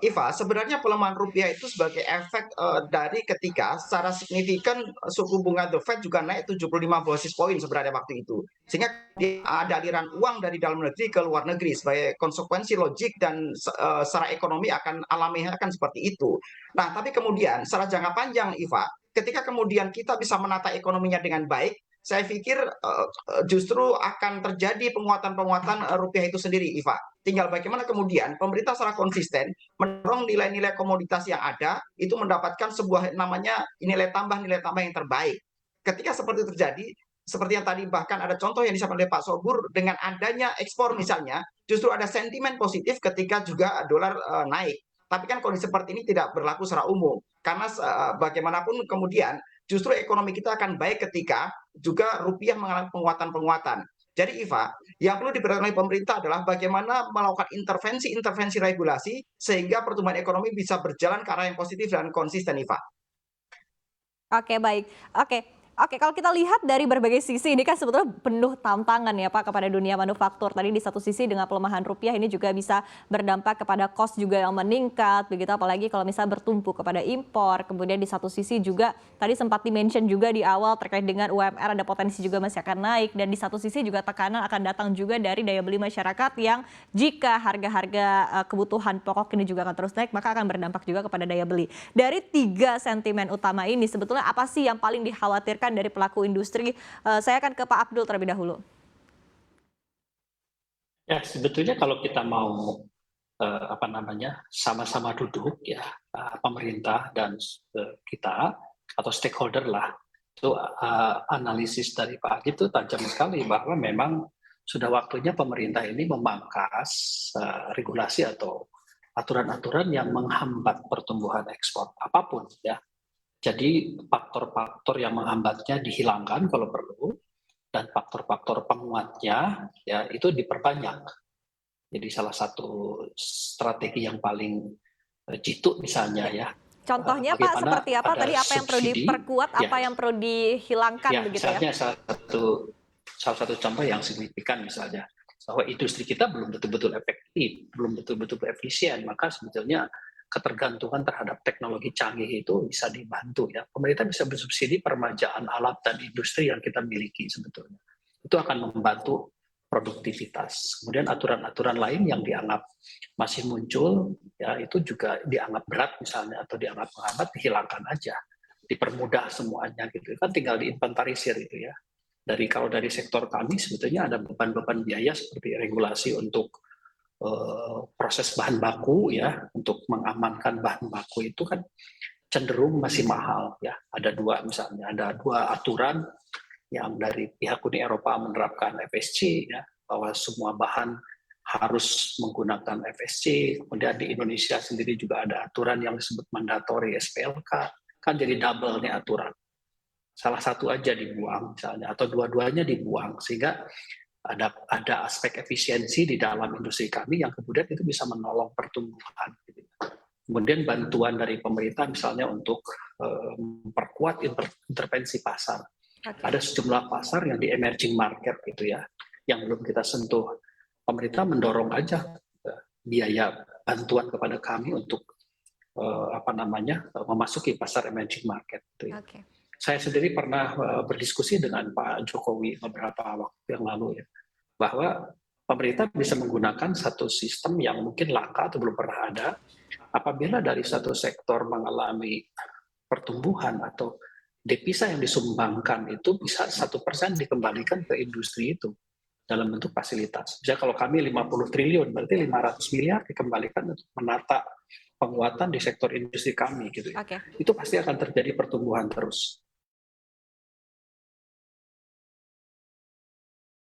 Iva, sebenarnya pelemahan rupiah itu sebagai efek dari ketika secara signifikan suku bunga The Fed juga naik 75 basis point sebenarnya waktu itu. Sehingga ada aliran uang dari dalam negeri ke luar negeri sebagai konsekuensi logik dan secara ekonomi akan alamiah akan seperti itu. Nah, tapi kemudian secara jangka panjang, Iva, ketika kemudian kita bisa menata ekonominya dengan baik, saya pikir justru akan terjadi penguatan-penguatan rupiah itu sendiri, Iva. Tinggal bagaimana kemudian pemerintah secara konsisten mendorong nilai-nilai komoditas yang ada itu mendapatkan sebuah namanya nilai tambah yang terbaik. Ketika seperti itu terjadi, seperti yang tadi bahkan ada contoh yang disampaikan oleh Pak Sobur dengan adanya ekspor misalnya, justru ada sentimen positif ketika juga dolar naik. Tapi kan kondisi seperti ini tidak berlaku secara umum karena bagaimanapun kemudian justru ekonomi kita akan baik ketika juga rupiah mengalami penguatan-penguatan. Jadi Iva, yang perlu diperhatikan oleh pemerintah adalah bagaimana melakukan intervensi-intervensi regulasi sehingga pertumbuhan ekonomi bisa berjalan ke arah yang positif dan konsisten, Iva. Oke, baik. Oke. Oke, kalau kita lihat dari berbagai sisi ini kan sebetulnya penuh tantangan ya Pak kepada dunia manufaktur. Tadi di satu sisi dengan pelemahan rupiah ini juga bisa berdampak kepada cost juga yang meningkat, begitu apalagi kalau misalnya bertumpu kepada impor. Kemudian di satu sisi juga tadi sempat di-mention juga di awal terkait dengan UMR ada potensi juga masih akan naik dan di satu sisi juga tekanan akan datang juga dari daya beli masyarakat yang jika harga-harga kebutuhan pokok ini juga akan terus naik maka akan berdampak juga kepada daya beli. Dari tiga sentimen utama ini sebetulnya apa sih yang paling dikhawatirkan dari pelaku industri? Saya akan ke Pak Abdul terlebih dahulu. Ya, sebetulnya kalau kita mau sama-sama duduk ya, pemerintah dan kita atau stakeholder lah, itu analisis dari Pak Agip itu tajam sekali bahwa memang sudah waktunya pemerintah ini memangkas regulasi atau aturan-aturan yang menghambat pertumbuhan ekspor apapun ya. Jadi faktor-faktor yang menghambatnya dihilangkan kalau perlu, dan faktor-faktor penguatnya ya itu diperbanyak. Jadi salah satu strategi yang paling jitu misalnya ya. Contohnya Pak seperti apa? Tadi apa yang perlu diperkuat, apa yang perlu dihilangkan ya, begitu misalnya ya? salah satu contoh yang signifikan misalnya bahwa industri kita belum betul-betul efektif, belum betul-betul efisien, maka sebetulnya ketergantungan terhadap teknologi canggih itu bisa dibantu ya. Pemerintah bisa bersubsidi permajaan alat dan industri yang kita miliki sebetulnya. Itu akan membantu produktivitas. Kemudian aturan-aturan lain yang dianggap masih muncul ya itu juga dianggap berat misalnya atau dianggap menghambat dihilangkan aja. Dipermudah semuanya gitu. Kan tinggal diinventarisir itu ya. Kalau dari sektor kami sebetulnya ada beban-beban biaya seperti regulasi untuk proses bahan baku ya, untuk mengamankan bahan baku itu kan cenderung masih mahal ya. Ada dua aturan yang dari pihak Uni Eropa menerapkan FSC ya, bahwa semua bahan harus menggunakan FSC. Kemudian di Indonesia sendiri juga ada aturan yang disebut mandatori SPLK, kan jadi double nih aturan. Salah satu aja dibuang misalnya atau dua-duanya dibuang sehingga ada aspek efisiensi di dalam industri kami yang kemudian itu bisa menolong pertumbuhan. Kemudian bantuan dari pemerintah misalnya untuk memperkuat intervensi pasar. Ada sejumlah pasar yang di emerging market gitu ya, yang belum kita sentuh. Pemerintah mendorong aja biaya bantuan kepada kami untuk memasuki pasar emerging market. Gitu ya. Saya sendiri pernah berdiskusi dengan Pak Jokowi beberapa waktu yang lalu ya, bahwa pemerintah bisa menggunakan satu sistem yang mungkin langka atau belum pernah ada, apabila dari satu sektor mengalami pertumbuhan atau devisa yang disumbangkan itu bisa 1% dikembalikan ke industri itu dalam bentuk fasilitas. Misalnya kalau kami 50 triliun, berarti 500 miliar dikembalikan untuk menata penguatan di sektor industri kami gitu ya. Itu pasti akan terjadi pertumbuhan terus.